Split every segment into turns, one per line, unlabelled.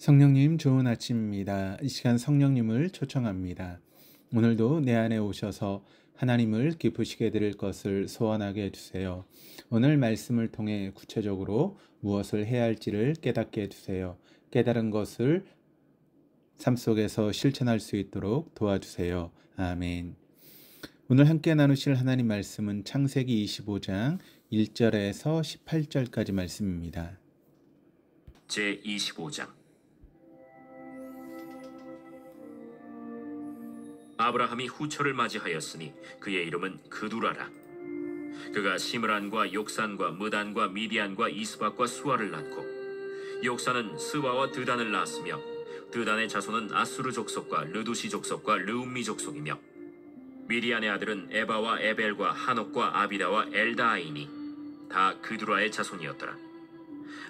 성령님 좋은 아침입니다. 이 시간 성령님을 초청합니다. 오늘도 내 안에 오셔서 하나님을 기쁘시게 드릴 것을 소원하게 해주세요. 오늘 말씀을 통해 구체적으로 무엇을 해야 할지를 깨닫게 해주세요. 깨달은 것을 삶 속에서 실천할 수 있도록 도와주세요. 아멘. 오늘 함께 나누실 하나님 말씀은 창세기 25장 1절에서 18절까지 말씀입니다.
제25장 아브라함이 후처를 맞이하였으니 그의 이름은 그두라라. 그가 시므란과 욕산과 무단과 미디안과 이스박과 수아를 낳고, 욕산은 스와와 드단을 낳았으며 드단의 자손은 아수르 족속과 르두시 족속과 르움미 족속이며, 미디안의 아들은 에바와 에벨과 하녹과 아비다와 엘다아이니 다 그두라의 자손이었더라.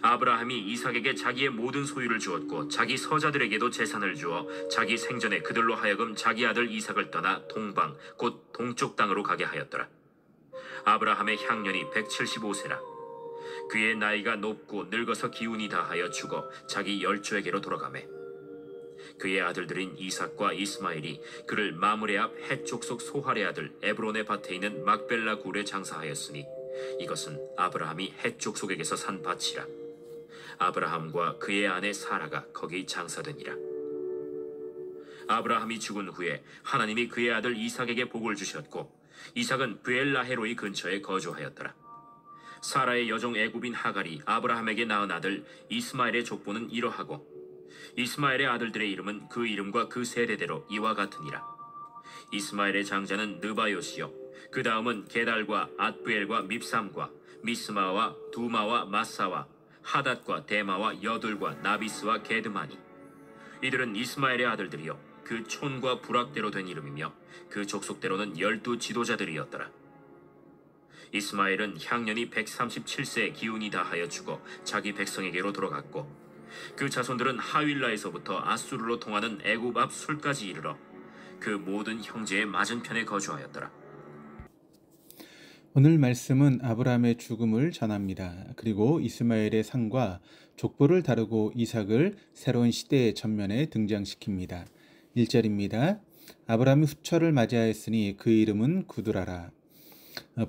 아브라함이 이삭에게 자기의 모든 소유를 주었고 자기 서자들에게도 재산을 주어 자기 생전에 그들로 하여금 자기 아들 이삭을 떠나 동방 곧 동쪽 땅으로 가게 하였더라. 아브라함의 향년이 175세라. 그의 나이가 높고 늙어서 기운이 다하여 죽어 자기 열조에게로 돌아가매, 그의 아들들인 이삭과 이스마엘이 그를 마므레 앞 헷 족속 소할의 아들 에브론의 밭에 있는 막벨라 굴에 장사하였으니 이것은 아브라함이 헷 족속에게서 산 밭이라. 아브라함과 그의 아내 사라가 거기 장사되니라. 아브라함이 죽은 후에 하나님이 그의 아들 이삭에게 복을 주셨고, 이삭은 브엘라헤로이 근처에 거주하였더라. 사라의 여종 애굽인 하갈이 아브라함에게 낳은 아들 이스마엘의 족보는 이러하고, 이스마엘의 아들들의 이름은 그 이름과 그 세대대로 이와 같으니라. 이스마엘의 장자는 느바요시요, 그 다음은 게달과 앗부엘과 밉삼과 미스마와 두마와 마사와 하닷과 데마와 여둘과 나비스와 게드마니. 이들은 이스마엘의 아들들이요 그 촌과 부락대로 된 이름이며 그 족속대로는 12 지도자들이었더라. 이스마엘은 향년이 137세에 기운이 다하여 죽어 자기 백성에게로 돌아갔고, 그 자손들은 하윌라에서부터 아수르로 통하는 애굽 앞 술까지 이르러 그 모든 형제의 맞은편에 거주하였더라.
오늘 말씀은 아브라함의 죽음을 전합니다. 그리고 이스마엘의 상과 족보를 다루고 이삭을 새로운 시대의 전면에 등장시킵니다. 1절입니다. 아브라함이 후처를 맞이하였으니 그 이름은 구두라라.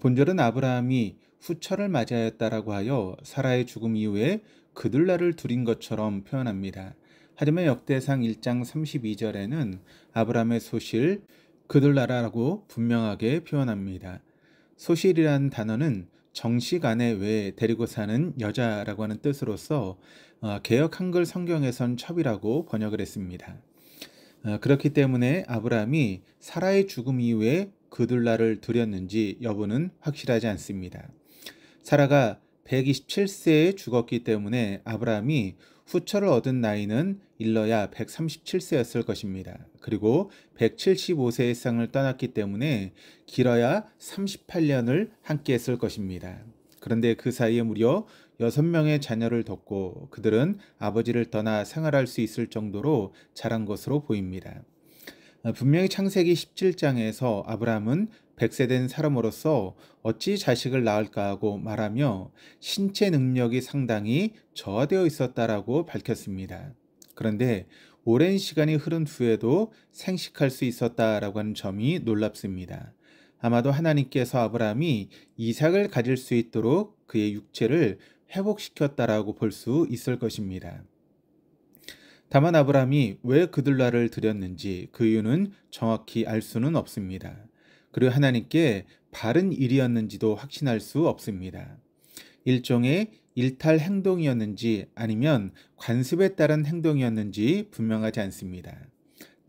본절은 아브라함이 후처를 맞이하였다라고 하여 사라의 죽음 이후에 그들라를 두린 것처럼 표현합니다. 하지만 역대상 1장 32절에는 아브라함의 소실 그들라라고 분명하게 표현합니다. 소실이라는 단어는 정식 아내 외에 데리고 사는 여자라고 하는 뜻으로서 개역 한글 성경에선 첩이라고 번역을 했습니다. 그렇기 때문에 아브라함이 사라의 죽음 이후에 그들라를 들였는지 여부는 확실하지 않습니다. 사라가 127세에 죽었기 때문에 아브라함이 후처를 얻은 나이는 일러야 137세였을 것입니다. 그리고 175세의 상을 떠났기 때문에 길어야 38년을 함께 했을 것입니다. 그런데 그 사이에 무려 6명의 자녀를 뒀고 그들은 아버지를 떠나 생활할 수 있을 정도로 자란 것으로 보입니다. 분명히 창세기 17장에서 아브라함은 100세 된 사람으로서 어찌 자식을 낳을까 하고 말하며 신체 능력이 상당히 저하되어 있었다라고 밝혔습니다. 그런데 오랜 시간이 흐른 후에도 생식할 수 있었다라고 하는 점이 놀랍습니다. 아마도 하나님께서 아브라함이 이삭을 가질 수 있도록 그의 육체를 회복시켰다라고 볼 수 있을 것입니다. 다만 아브라함이 왜 그들라를 드렸는지 그 이유는 정확히 알 수는 없습니다. 그리고 하나님께 바른 일이었는지도 확신할 수 없습니다. 일종의 일탈 행동이었는지 아니면 관습에 따른 행동이었는지 분명하지 않습니다.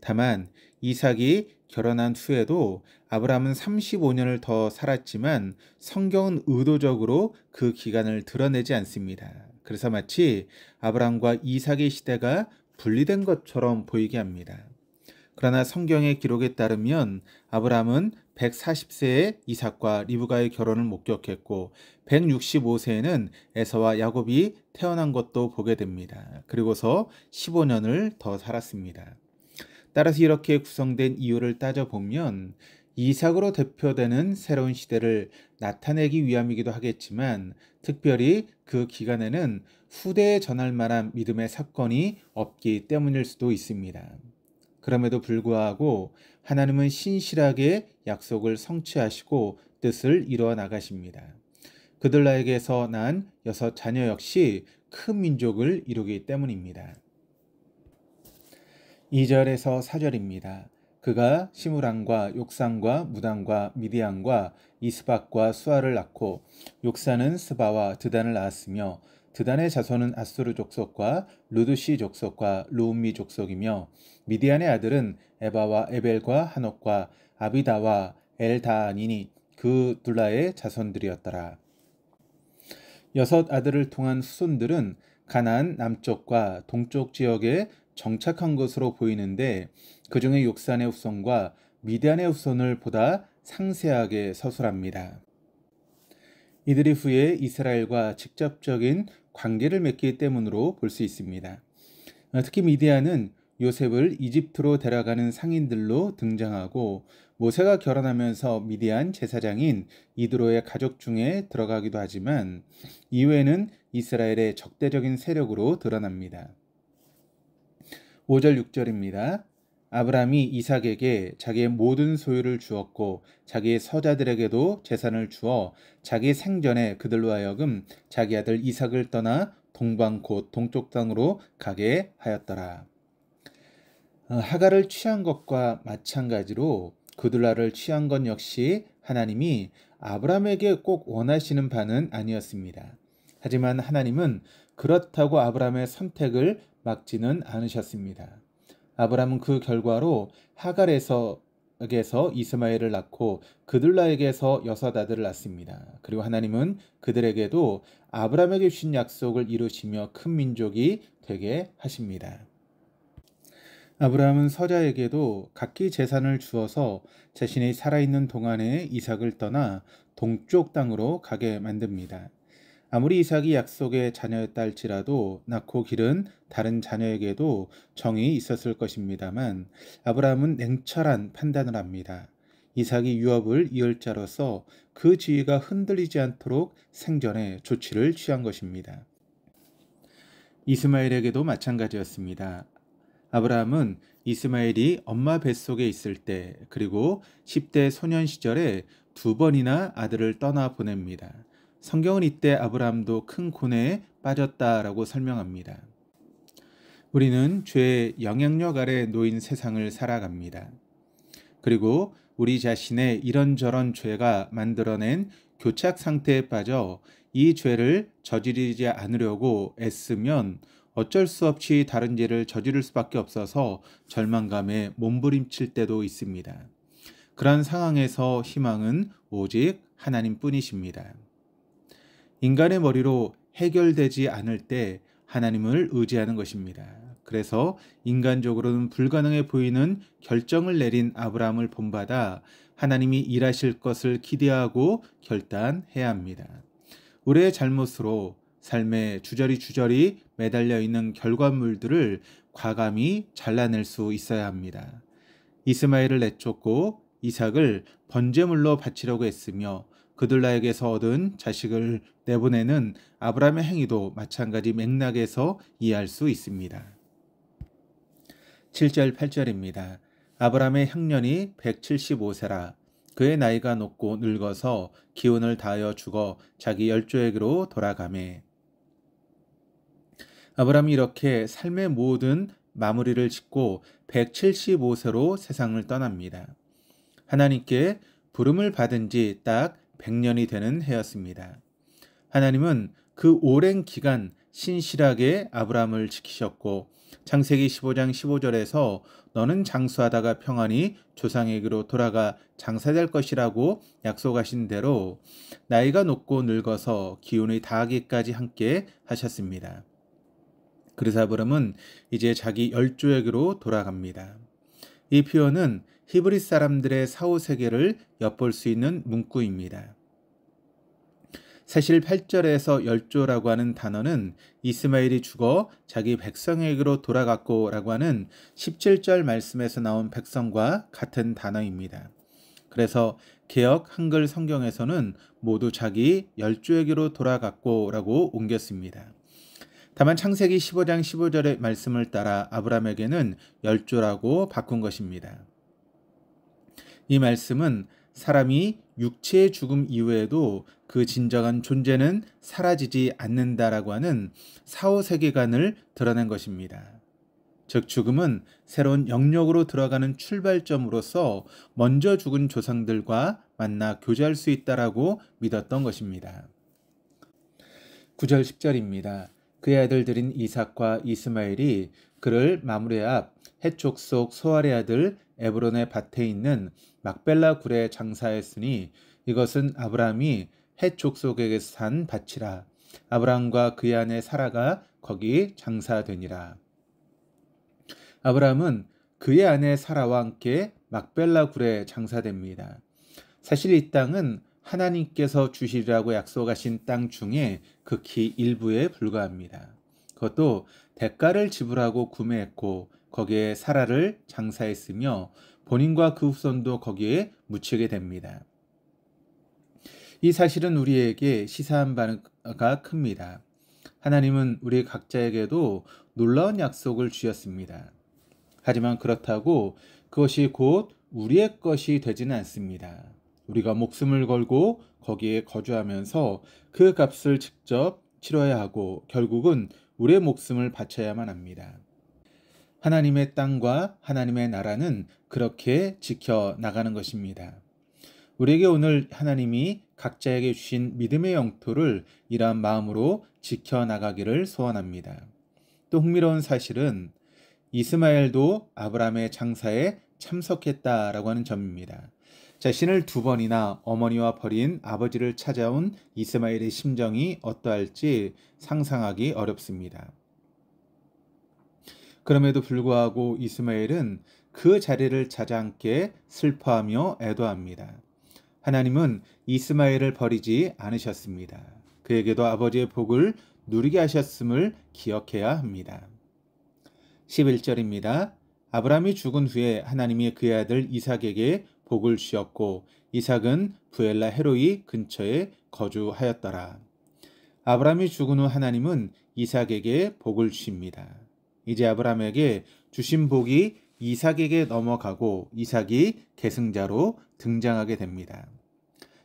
다만 이삭이 결혼한 후에도 아브라함은 35년을 더 살았지만 성경은 의도적으로 그 기간을 드러내지 않습니다. 그래서 마치 아브라함과 이삭의 시대가 분리된 것처럼 보이게 합니다. 그러나 성경의 기록에 따르면 아브라함은 140세에 이삭과 리브가의 결혼을 목격했고 165세에는 에서와 야곱이 태어난 것도 보게 됩니다. 그리고서 15년을 더 살았습니다. 따라서 이렇게 구성된 이유를 따져보면 이삭으로 대표되는 새로운 시대를 나타내기 위함이기도 하겠지만 특별히 그 기간에는 후대에 전할 만한 믿음의 사건이 없기 때문일 수도 있습니다. 그럼에도 불구하고 하나님은 신실하게 약속을 성취하시고 뜻을 이루어 나가십니다. 그들에게서 난 6자녀 역시 큰 민족을 이루기 때문입니다. 2절에서 4절입니다. 그가 시므란과 욕산과 무단과 미디안과 이스박과 수아를 낳고 욕산은 스바와 드단을 낳았으며 드단의 자손은 아수르 족속과 루드시 족속과 루음미 족속이며 미디안의 아들은 에바와 에벨과 한옥과 아비다와 엘다아니니 그 둘라의 자손들이었더라. 6 아들을 통한 후손들은 가나안 남쪽과 동쪽 지역에 정착한 것으로 보이는데 그 중에 욕산의 후손과 미디안의 후손을 보다 상세하게 서술합니다. 이들이 후에 이스라엘과 직접적인 관계를 맺기 때문으로 볼 수 있습니다. 특히 미디안은 요셉을 이집트로 데려가는 상인들로 등장하고 모세가 결혼하면서 미디안 제사장인 이드로의 가족 중에 들어가기도 하지만 이후에는 이스라엘의 적대적인 세력으로 드러납니다. 5절 6절입니다. 아브라함이 이삭에게 자기의 모든 소유를 주었고 자기의 서자들에게도 재산을 주어 자기 생전에 그들로 하여금 자기 아들 이삭을 떠나 동방 곧 동쪽 땅으로 가게 하였더라. 하갈을 취한 것과 마찬가지로 그둘라를 취한 것 역시 하나님이 아브라함에게 꼭 원하시는 바는 아니었습니다. 하지만 하나님은 그렇다고 아브라함의 선택을 막지는 않으셨습니다. 아브라함은 그 결과로 하갈에게서 이스마엘을 낳고 그둘라에게서 6 아들을 낳습니다. 그리고 하나님은 그들에게도 아브라함에게 주신 약속을 이루시며 큰 민족이 되게 하십니다. 아브라함은 서자에게도 각기 재산을 주어서 자신이 살아있는 동안에 이삭을 떠나 동쪽 땅으로 가게 만듭니다. 아무리 이삭이 약속의 자녀였다 할지라도 낳고 기른 다른 자녀에게도 정이 있었을 것입니다만 아브라함은 냉철한 판단을 합니다. 이삭이 유업을 이을 자로서 그 지위가 흔들리지 않도록 생전에 조치를 취한 것입니다. 이스마엘에게도 마찬가지였습니다. 아브라함은 이스마엘이 엄마 뱃속에 있을 때 그리고 10대 소년 시절에 2번이나 아들을 떠나 보냅니다. 성경은 이때 아브라함도 큰 고뇌에 빠졌다라고 설명합니다. 우리는 죄의 영향력 아래 놓인 세상을 살아갑니다. 그리고 우리 자신의 이런저런 죄가 만들어낸 교착 상태에 빠져 이 죄를 저지르지 않으려고 애쓰면 어쩔 수 없이 다른 죄를 저지를 수밖에 없어서 절망감에 몸부림칠 때도 있습니다. 그런 상황에서 희망은 오직 하나님뿐이십니다. 인간의 머리로 해결되지 않을 때 하나님을 의지하는 것입니다. 그래서 인간적으로는 불가능해 보이는 결정을 내린 아브라함을 본받아 하나님이 일하실 것을 기대하고 결단해야 합니다. 우리의 잘못으로 삶에 주저리 매달려 있는 결과물들을 과감히 잘라낼 수 있어야 합니다. 이스마엘을 내쫓고 이삭을 번제물로 바치려고 했으며 그들라에게서 얻은 자식을 내보내는 아브라함의 행위도 마찬가지 맥락에서 이해할 수 있습니다. 7절 8절입니다. 아브라함의 향년이 175세라 그의 나이가 높고 늙어서 기운을 다하여 죽어 자기 열조에게로 돌아가매. 아브라함이 이렇게 삶의 모든 마무리를 짓고 175세로 세상을 떠납니다. 하나님께 부름을 받은 지 딱 100년이 되는 해였습니다. 하나님은 그 오랜 기간 신실하게 아브라함을 지키셨고 창세기 15장 15절에서 너는 장수하다가 평안히 조상에게로 돌아가 장사될 것이라고 약속하신 대로 나이가 높고 늙어서 기운이 다하기까지 함께 하셨습니다. 그래서 아브라함은 이제 자기 열조에게로 돌아갑니다. 이 표현은 히브리 사람들의 사후세계를 엿볼 수 있는 문구입니다. 사실 8절에서 열조라고 하는 단어는 이스마엘이 죽어 자기 백성에게로 돌아갔고 라고 하는 17절 말씀에서 나온 백성과 같은 단어입니다. 그래서 개역 한글 성경에서는 모두 자기 열조에게로 돌아갔고 라고 옮겼습니다. 다만 창세기 15장 15절의 말씀을 따라 아브라함에게는 열조라고 바꾼 것입니다. 이 말씀은 사람이 육체의 죽음 이후에도 그 진정한 존재는 사라지지 않는다라고 하는 사후 세계관을 드러낸 것입니다. 즉 죽음은 새로운 영역으로 들어가는 출발점으로서 먼저 죽은 조상들과 만나 교제할 수 있다라고 믿었던 것입니다. 9절 10절입니다. 그의 아들들인 이삭과 이스마엘이 그를 마므레 앞 헷 족속 소알의 아들 에브론의 밭에 있는 막벨라 굴에 장사했으니 이것은 아브라함이 헷 족속에게서 산 밭이라. 아브라함과 그의 아내 사라가 거기 장사되니라. 아브라함은 그의 아내 사라와 함께 막벨라 굴에 장사됩니다. 사실 이 땅은 하나님께서 주시리라고 약속하신 땅 중에 극히 일부에 불과합니다. 그것도 대가를 지불하고 구매했고 거기에 사라를 장사했으며 본인과 그 후손도 거기에 묻히게 됩니다. 이 사실은 우리에게 시사한 바가 큽니다. 하나님은 우리 각자에게도 놀라운 약속을 주셨습니다. 하지만 그렇다고 그것이 곧 우리의 것이 되지는 않습니다. 우리가 목숨을 걸고 거기에 거주하면서 그 값을 직접 치러야 하고 결국은 우리의 목숨을 바쳐야만 합니다. 하나님의 땅과 하나님의 나라는 그렇게 지켜나가는 것입니다. 우리에게 오늘 하나님이 각자에게 주신 믿음의 영토를 이러한 마음으로 지켜나가기를 소원합니다. 또 흥미로운 사실은 이스마엘도 아브라함의 장사에 참석했다라고 하는 점입니다. 자신을 두 번이나 어머니와 버린 아버지를 찾아온 이스마엘의 심정이 어떠할지 상상하기 어렵습니다. 그럼에도 불구하고 이스마엘은 그 자리를 찾아앉게 슬퍼하며 애도합니다. 하나님은 이스마엘을 버리지 않으셨습니다. 그에게도 아버지의 복을 누리게 하셨음을 기억해야 합니다. 11절입니다. 아브라함이 죽은 후에 하나님이 그의 아들 이삭에게 복을 주셨고 이삭은 부엘라 헤로이 근처에 거주하였더라. 아브라함이 죽은 후 하나님은 이삭에게 복을 주십니다. 이제 아브라함에게 주신 복이 이삭에게 넘어가고 이삭이 계승자로 등장하게 됩니다.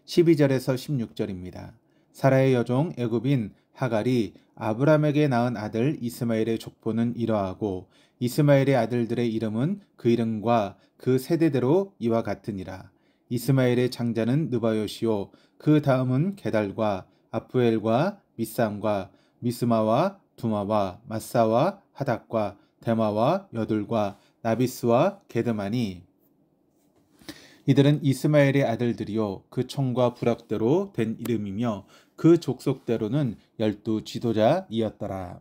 12절에서 16절입니다. 사라의 여종 애굽인 하갈이 아브라함에게 낳은 아들 이스마엘의 족보는 이러하고 이스마엘의 아들들의 이름은 그 이름과 그 세대대로 이와 같으니라. 이스마엘의 장자는 느바요시요 그 다음은 게달과 아프엘과 미삼과 미스마와 두마와 마사와 하닥과 데마와 여둘과 나비스와 게드마니 이들은 이스마엘의 아들들이요 그 총과 부락대로 된 이름이며 그 족속대로는 12 지도자이었더라.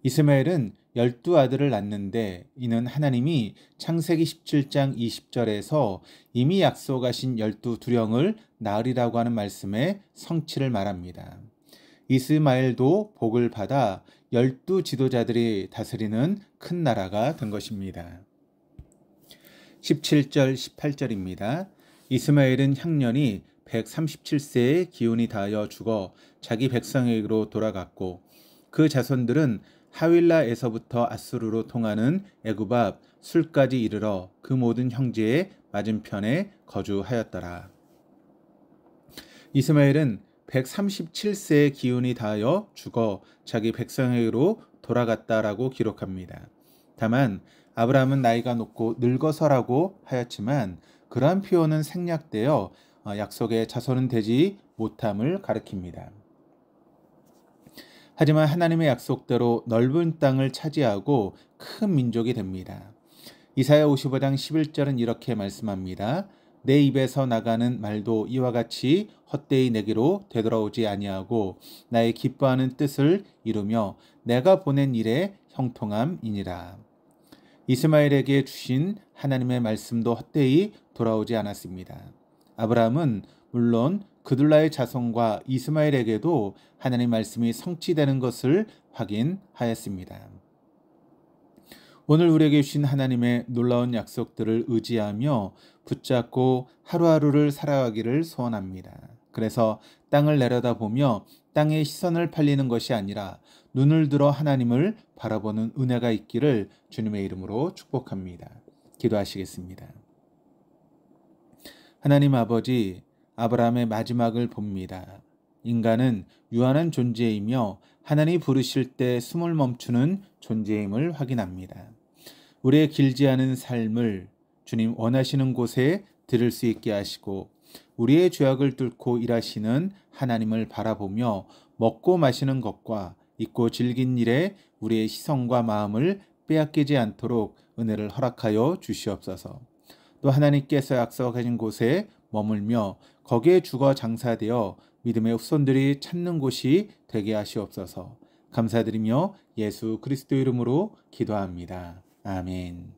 이스마엘은 12아들을 낳는데 이는 하나님이 창세기 17장 20절에서 이미 약속하신 12두령을 낳으리라고 하는 말씀의 성취를 말합니다. 이스마엘도 복을 받아 12 지도자들이 다스리는 큰 나라가 된 것입니다. 17절 18절입니다. 이스마엘은 향년이 137세의 기운이 닿아 죽어 자기 백성에게로 돌아갔고 그 자손들은 하윌라에서부터 아수르로 통하는 애굽 앞 술까지 이르러 그 모든 형제의 맞은편에 거주하였더라. 이스마엘은 137세의 기운이 닿아 죽어 자기 백성에게로 돌아갔다라고 기록합니다. 다만 아브라함은 나이가 높고 늙어서라고 하였지만 그러한 표현은 생략되어 약속의 자손은 되지 못함을 가리킵니다. 하지만 하나님의 약속대로 넓은 땅을 차지하고 큰 민족이 됩니다. 이사야 55장 11절은 이렇게 말씀합니다. 내 입에서 나가는 말도 이와 같이 헛되이 내게로 되돌아오지 아니하고 나의 기뻐하는 뜻을 이루며 내가 보낸 일의 형통함이니라. 이스마엘에게 주신 하나님의 말씀도 헛되이 돌아오지 않았습니다. 아브라함은 물론 그둘라의 자손과 이스마엘에게도 하나님의 말씀이 성취되는 것을 확인하였습니다. 오늘 우리에게 주신 하나님의 놀라운 약속들을 의지하며 붙잡고 하루하루를 살아가기를 소원합니다. 그래서 땅을 내려다보며 땅의 시선을 팔리는 것이 아니라 눈을 들어 하나님을 바라보는 은혜가 있기를 주님의 이름으로 축복합니다. 기도하시겠습니다. 하나님 아버지, 아브라함의 마지막을 봅니다. 인간은 유한한 존재이며 하나님이 부르실 때 숨을 멈추는 존재임을 확인합니다. 우리의 길지 않은 삶을 주님 원하시는 곳에 들을 수 있게 하시고 우리의 죄악을 뚫고 일하시는 하나님을 바라보며 먹고 마시는 것과 잊고 즐긴 일에 우리의 시선과 마음을 빼앗기지 않도록 은혜를 허락하여 주시옵소서. 또 하나님께서 약속하신 곳에 머물며 거기에 죽어 장사되어 믿음의 후손들이 찾는 곳이 되게 하시옵소서. 감사드리며 예수 그리스도 이름으로 기도합니다. 아멘.